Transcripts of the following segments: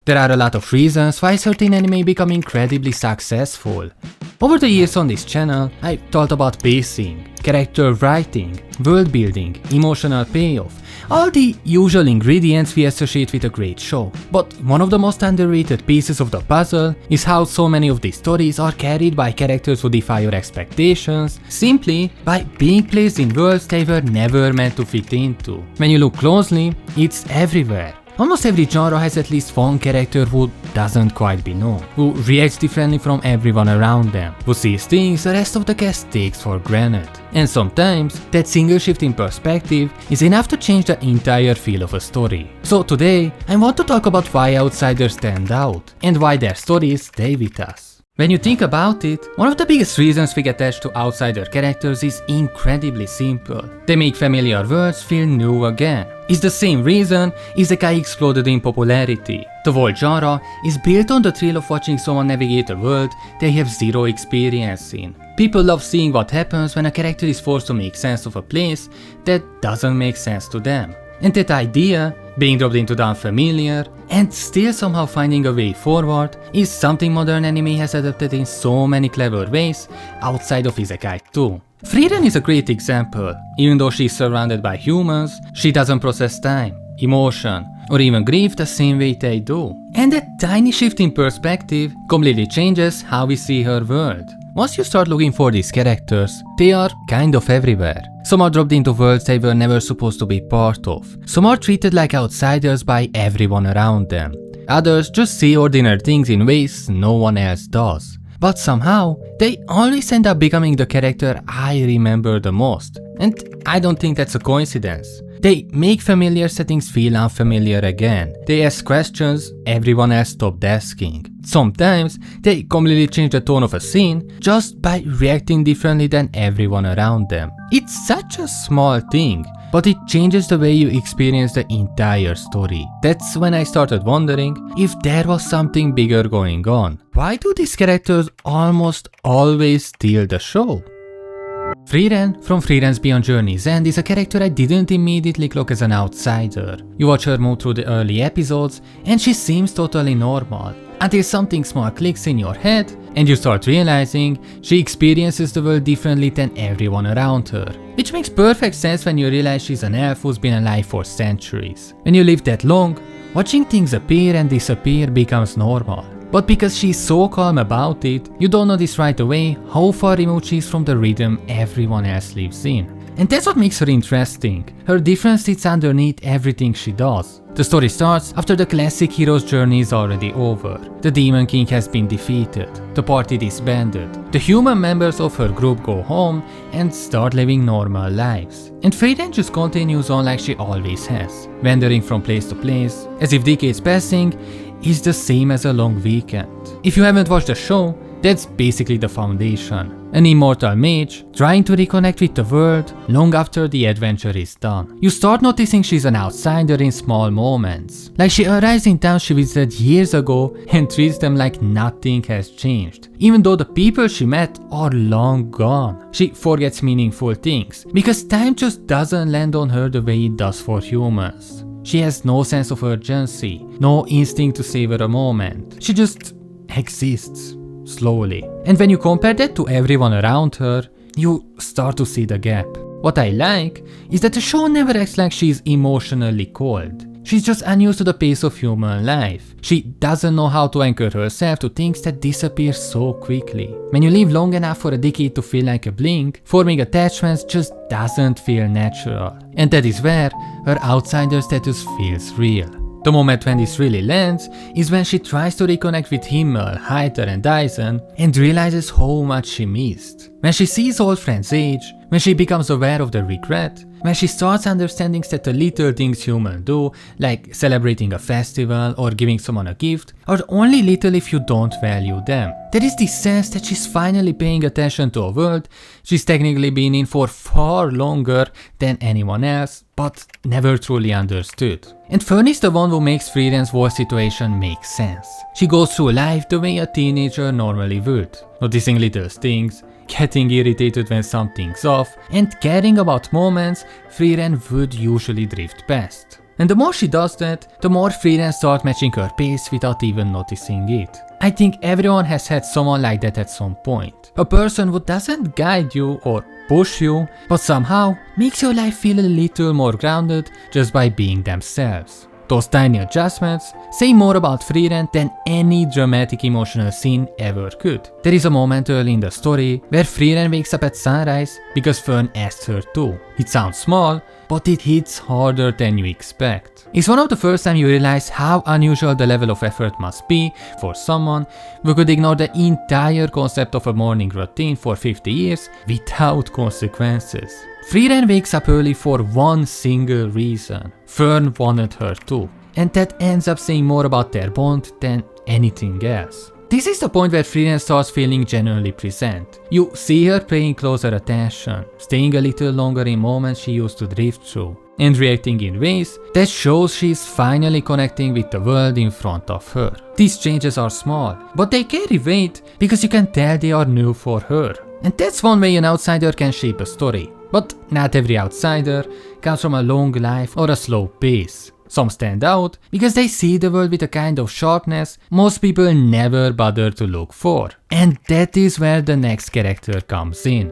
There are a lot of reasons why certain anime become incredibly successful. Over the years on this channel, I've thought about pacing, character writing, world building, emotional payoff, all the usual ingredients we associate with a great show. But one of the most underrated pieces of the puzzle is how so many of these stories are carried by characters who defy your expectations, simply by being placed in worlds they were never meant to fit into. When you look closely, it's everywhere. Almost every genre has at least one character who doesn't quite belong, who reacts differently from everyone around them, who sees things the rest of the cast takes for granted. And sometimes, that single shift in perspective is enough to change the entire feel of a story. So today, I want to talk about why outsiders stand out, and why their stories stay with us. When you think about it, one of the biggest reasons we get attached to outsider characters is incredibly simple. They make familiar worlds feel new again. It's the same reason Isekai exploded in popularity. The whole genre is built on the thrill of watching someone navigate a world they have zero experience in. People love seeing what happens when a character is forced to make sense of a place that doesn't make sense to them. And that idea, being dropped into the unfamiliar, and still somehow finding a way forward, is something modern anime has adapted in so many clever ways outside of Isekai too. Frieren is a great example. Even though she's surrounded by humans, she doesn't process time, emotion, or even grief the same way they do. And that tiny shift in perspective completely changes how we see her world. Once you start looking for these characters, they are kind of everywhere. Some are dropped into worlds they were never supposed to be part of. Some are treated like outsiders by everyone around them. Others just see ordinary things in ways no one else does. But somehow, they always end up becoming the character I remember the most. And I don't think that's a coincidence. They make familiar settings feel unfamiliar again. They ask questions everyone else stopped asking. Sometimes, they completely change the tone of a scene just by reacting differently than everyone around them. It's such a small thing, but it changes the way you experience the entire story. That's when I started wondering if there was something bigger going on. Why do these characters almost always steal the show? Frieren from Frieren's Beyond Journey's End is a character I didn't immediately clock as an outsider. You watch her move through the early episodes and she seems totally normal, until something small clicks in your head and you start realizing she experiences the world differently than everyone around her. Which makes perfect sense when you realize she's an elf who's been alive for centuries. When you live that long, watching things appear and disappear becomes normal. But because she's so calm about it, you don't notice right away how far removed she is from the rhythm everyone else lives in. And that's what makes her interesting. Her difference sits underneath everything she does. The story starts after the classic hero's journey is already over. The Demon King has been defeated, the party disbanded, the human members of her group go home and start living normal lives. And Frieren just continues on like she always has, wandering from place to place, as if decades passing is the same as a long weekend. If you haven't watched the show, that's basically the foundation. An immortal mage trying to reconnect with the world long after the adventure is done. You start noticing she's an outsider in small moments. Like she arrives in town she visited years ago and treats them like nothing has changed. Even though the people she met are long gone. She forgets meaningful things because time just doesn't land on her the way it does for humans. She has no sense of urgency, no instinct to savor a moment. She just exists, slowly. And when you compare that to everyone around her, you start to see the gap. What I like is that the show never acts like she's emotionally cold. She's just unused to the pace of human life. She doesn't know how to anchor herself to things that disappear so quickly. When you live long enough for a decade to feel like a blink, forming attachments just doesn't feel natural. And that is where her outsider status feels real. The moment when this really lands is when she tries to reconnect with Himmel, Hyder and Dyson and realizes how much she missed. When she sees old friends age, when she becomes aware of the regret, when she starts understanding that the little things humans do, like celebrating a festival or giving someone a gift, are only little if you don't value them. There is this sense that she's finally paying attention to a world she's technically been in for far longer than anyone else, but never truly understood. And Fern is the one who makes Frieren's war situation make sense. She goes through life the way a teenager normally would, noticing little things, getting irritated when something's off, and caring about moments Frieren would usually drift past. And the more she does that, the more Frieren starts matching her pace without even noticing it. I think everyone has had someone like that at some point. A person who doesn't guide you or push you, but somehow makes your life feel a little more grounded just by being themselves. Those tiny adjustments say more about Frieren than any dramatic emotional scene ever could. There is a moment early in the story where Frieren wakes up at sunrise because Fern asked her to. It sounds small, but it hits harder than you expect. It's one of the first time you realize how unusual the level of effort must be for someone who could ignore the entire concept of a morning routine for 50 years without consequences. Frieren wakes up early for one single reason. Fern wanted her to. And that ends up saying more about their bond than anything else. This is the point where Frieren starts feeling genuinely present. You see her paying closer attention, staying a little longer in moments she used to drift through, and reacting in ways that shows she's finally connecting with the world in front of her. These changes are small, but they carry weight because you can tell they are new for her. And that's one way an outsider can shape a story. But not every outsider comes from a long life or a slow pace. Some stand out because they see the world with a kind of sharpness most people never bother to look for. And that is where the next character comes in.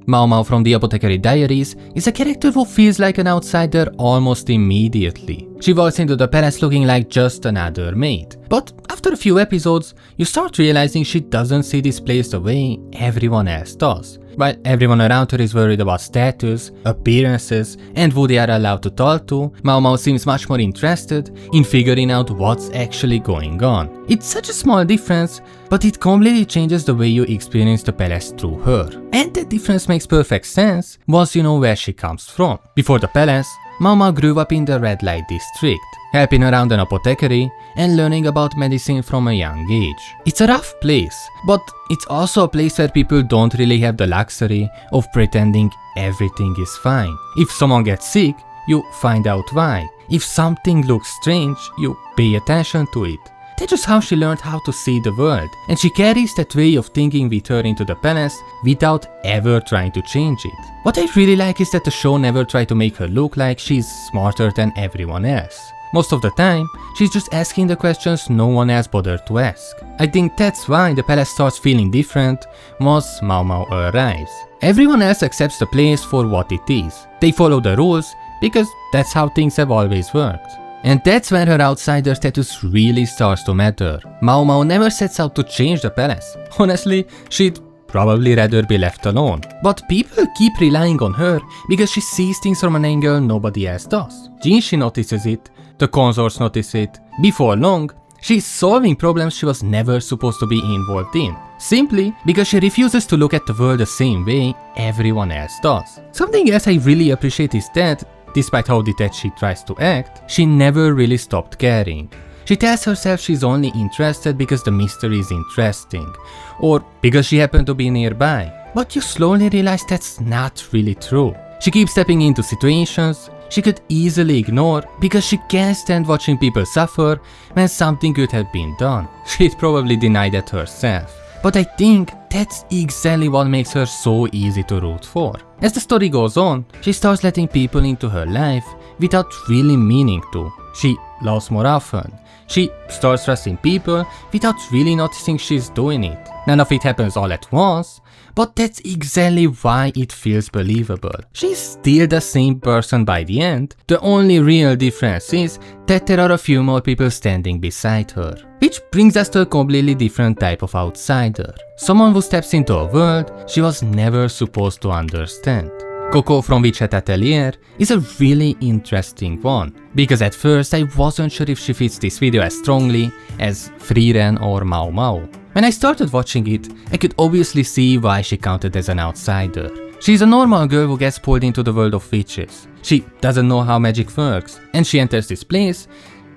Maomao from the Apothecary Diaries is a character who feels like an outsider almost immediately. She walks into the palace looking like just another maid. But after a few episodes, you start realizing she doesn't see this place the way everyone else does. While everyone around her is worried about status, appearances, and who they are allowed to talk to, Maomao seems much more interested in figuring out what's actually going on. It's such a small difference, but it completely changes the way you experience the palace through her. And that difference makes perfect sense once you know where she comes from. Before the palace, Maomao grew up in the red light district, helping around an apothecary and learning about medicine from a young age. It's a rough place, but it's also a place where people don't really have the luxury of pretending everything is fine. If someone gets sick, you find out why. If something looks strange, you pay attention to it. That's just how she learned how to see the world, and she carries that way of thinking with her into the palace without ever trying to change it. What I really like is that the show never tried to make her look like she's smarter than everyone else. Most of the time, she's just asking the questions no one else bothered to ask. I think that's why the palace starts feeling different once Maomao arrives. Everyone else accepts the place for what it is. They follow the rules because that's how things have always worked. And that's where her outsider status really starts to matter. Maomao never sets out to change the palace. Honestly, she'd probably rather be left alone. But people keep relying on her because she sees things from an angle nobody else does. Jinshi notices it, the consorts notice it. Before long, she's solving problems she was never supposed to be involved in, simply because she refuses to look at the world the same way everyone else does. Something else I really appreciate is that, despite how detached she tries to act, she never really stopped caring. She tells herself she's only interested because the mystery is interesting, or because she happened to be nearby. But you slowly realize that's not really true. She keeps stepping into situations she could easily ignore because she can't stand watching people suffer when something could have been done. She'd probably deny that herself. But I think that's exactly what makes her so easy to root for. As the story goes on, she starts letting people into her life without really meaning to. She loves more often. She starts trusting people without really noticing she's doing it. None of it happens all at once, but that's exactly why it feels believable. She's still the same person by the end. The only real difference is that there are a few more people standing beside her. Which brings us to a completely different type of outsider. Someone who steps into a world she was never supposed to understand. Koko from Witch Hat Atelier is a really interesting one, because at first I wasn't sure if she fits this video as strongly as Frieren or Maomao. When I started watching it, I could obviously see why she counted as an outsider. She's a normal girl who gets pulled into the world of witches. She doesn't know how magic works, and she enters this place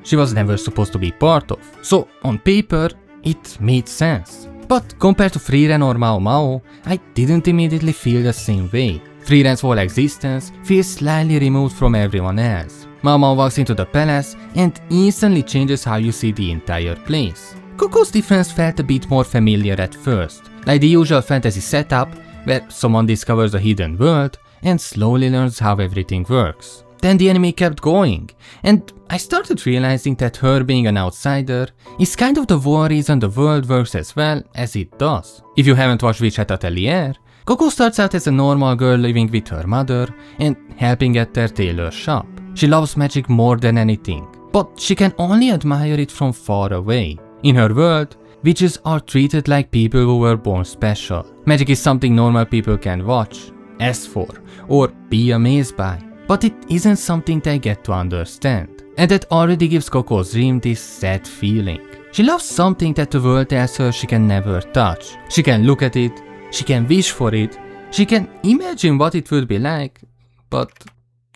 she was never supposed to be part of. So on paper, it made sense. But compared to Frieren or Maomao, I didn't immediately feel the same way. Frieren's whole existence feels slightly removed from everyone else. Maomao walks into the palace and instantly changes how you see the entire place. Koko's difference felt a bit more familiar at first, like the usual fantasy setup where someone discovers a hidden world and slowly learns how everything works. then the anime kept going, and I started realizing that her being an outsider is kind of the one reason the world works as well as it does. If you haven't watched Witch Hat Atelier, Koko starts out as a normal girl living with her mother and helping at their tailor shop. She loves magic more than anything, but she can only admire it from far away. In her world, witches are treated like people who were born special. Magic is something normal people can watch, ask for, or be amazed by. But it isn't something they get to understand. And that already gives Koko's dream this sad feeling. She loves something that the world tells her she can never touch. She can look at it, she can wish for it, she can imagine what it would be like, but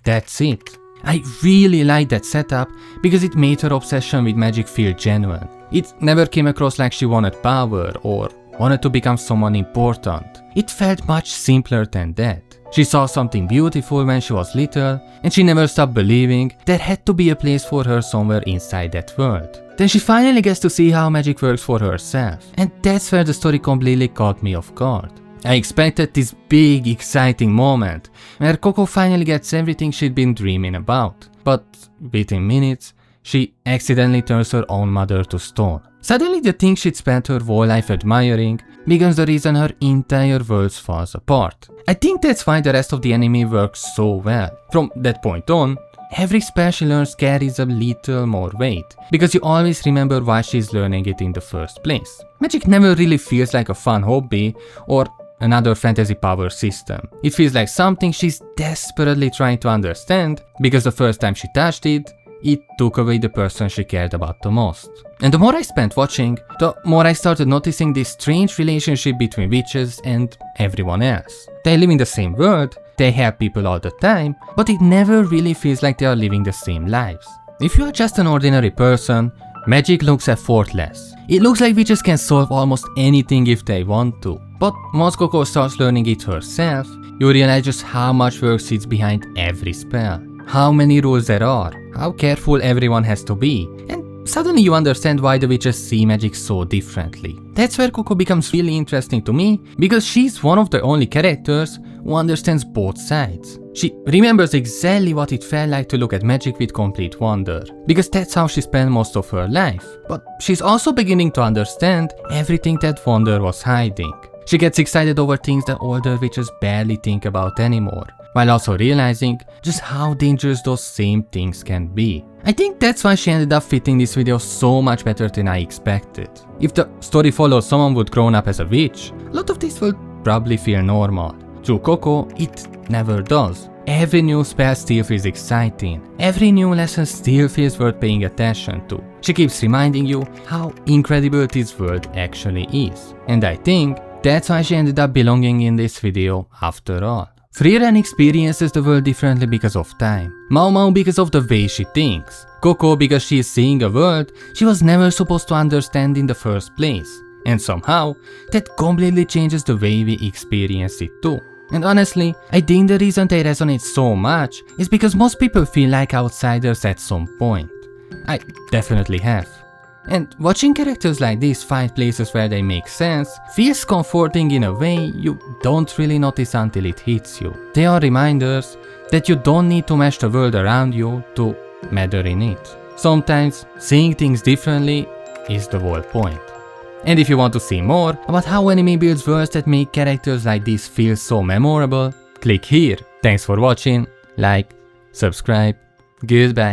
that's it. I really like that setup because it made her obsession with magic feel genuine. It never came across like she wanted power or wanted to become someone important. It felt much simpler than that. She saw something beautiful when she was little, and she never stopped believing there had to be a place for her somewhere inside that world. Then she finally gets to see how magic works for herself, and that's where the story completely caught me off guard. I expected this big, exciting moment, where Koko finally gets everything she'd been dreaming about, but within minutes, she accidentally turns her own mother to stone. Suddenly the thing she'd spent her whole life admiring becomes the reason her entire world falls apart. I think that's why the rest of the anime works so well. From that point on, every spell she learns carries a little more weight, because you always remember why she's learning it in the first place. Magic never really feels like a fun hobby or another fantasy power system. It feels like something she's desperately trying to understand, because the first time she touched it, it took away the person she cared about the most. And the more I spent watching, the more I started noticing this strange relationship between witches and everyone else. They live in the same world, they help people all the time, but it never really feels like they are living the same lives. If you are just an ordinary person, magic looks effortless. It looks like witches can solve almost anything if they want to. But once Koko starts learning it herself, you realize just how much work sits behind every spell. How many rules there are, how careful everyone has to be, and suddenly you understand why the witches see magic so differently. That's where Koko becomes really interesting to me, because she's one of the only characters who understands both sides. She remembers exactly what it felt like to look at magic with complete wonder, because that's how she spent most of her life. But she's also beginning to understand everything that wonder was hiding. She gets excited over things that older witches barely think about anymore, while also realizing just how dangerous those same things can be. I think that's why she ended up fitting this video so much better than I expected. If the story follows someone who'd grown up as a witch, a lot of this will probably feel normal. Through Koko, it never does. Every new spell still feels exciting. Every new lesson still feels worth paying attention to. She keeps reminding you how incredible this world actually is. And I think that's why she ended up belonging in this video after all. Frieren experiences the world differently because of time. Maomao because of the way she thinks. Koko because she is seeing a world she was never supposed to understand in the first place. And somehow, that completely changes the way we experience it too. And honestly, I think the reason they resonate so much is because most people feel like outsiders at some point. I definitely have. And watching characters like this find places where they make sense feels comforting in a way you don't really notice until it hits you. They are reminders that you don't need to match the world around you to matter in it. Sometimes seeing things differently is the whole point. And if you want to see more about how anime builds worlds that make characters like this feel so memorable, click here. Thanks for watching, like, subscribe, goodbye.